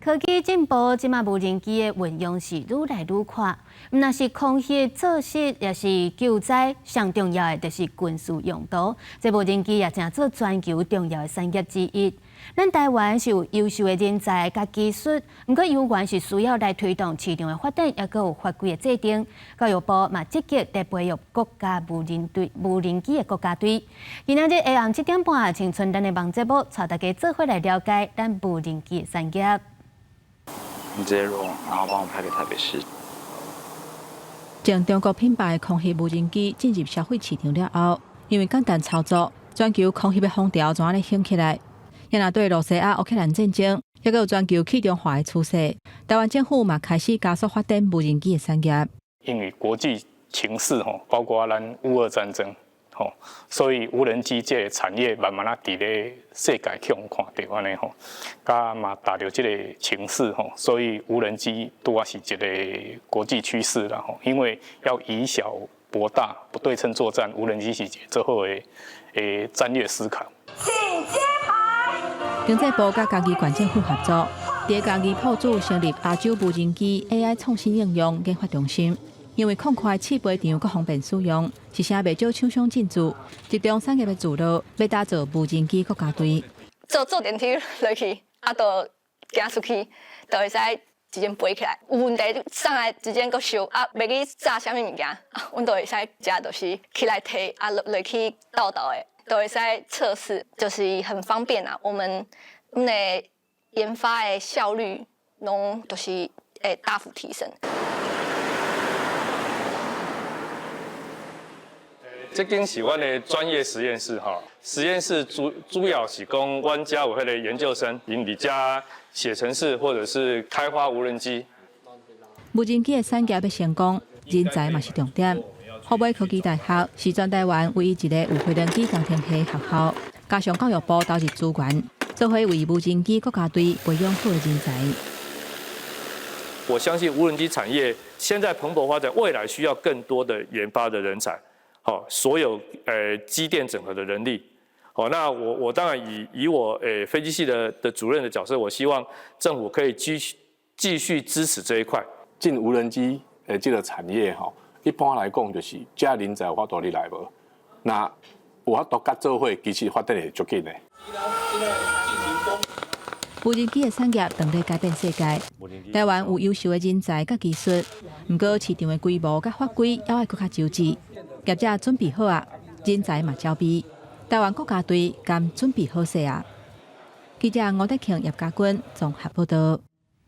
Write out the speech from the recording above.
科技进步，即马无人机的运用是愈来愈快。若是空袭、测试，也是救灾，上重要的就是军事用途。这无人机也成做全球重要的产业之一。咱台湾是有优秀的人才甲技术，不过有关是需要来推动市场的发展，也阁有法规的制定。教育部嘛积极在培育国家无人机的国家队。今仔日下暗7点半，请存咱的网节目，带大家做伙来了解咱无人机的产业。你直接录，然后帮我拍给台北市。将中国品牌空袭无人机进入消费市场了后，因为简单操作，全球空袭的风潮怎啊兴起来？也若对罗西亚、乌克兰战争，也有全球去中化的趋势。台湾政府嘛开始加速发展无人机的产业。因为国际情势包括咱乌俄战争，所以无人机这个产业慢慢啊伫咧世界去看到安尼甲嘛达到这个情势所以无人机拄啊是一个国际趋势啦因为要以小博大，不对称作战，无人机是一个最好的战略思考。经济部甲家己县政府合作，伫家己铺子成立亚洲无人机 AI 创新应用研发中心。因为快试飞场佮方便使用，是啥袂少厂商进驻，集中产业的资料，要打造无人机国家队。坐电梯落去，就行出去，就会使直接飞起来。有问题上来直接搁修，袂去炸啥物物件，阮就会使食，就是起来摕，落去倒的，都会使测试，就是很方便啊。我们的研发的效率，拢就是会大幅提升。这间是阮的专业实验室实验室主要是讲阮家有迄个研究生，因伫遮写程式或者是开发无人机。无人机的产业要成功，人才嘛是重点。湖北科技大学是全台湾唯一一个有飞轮机工程系学校，加上教育部投入资源，做伙为无人机国家队培养好的人才。我相信无人机产业现在蓬勃发展，未来需要更多的研发的人才。所有机电整合的能力，那我当然以我飞机系的主任的角色，我希望政府可以继续支持这一块。进无人机这个产业一般来讲就是这人才有法度你来无，那有法度甲做伙，其实发展会足紧的。无人机的产业当在改变世界，台湾有优秀的人才甲技术，不过市场的规模甲法规要更较周知。业者准备好啊，人才嘛招备，台湾国家队敢准备好势啊？记者吴德庆、叶家军综合报道。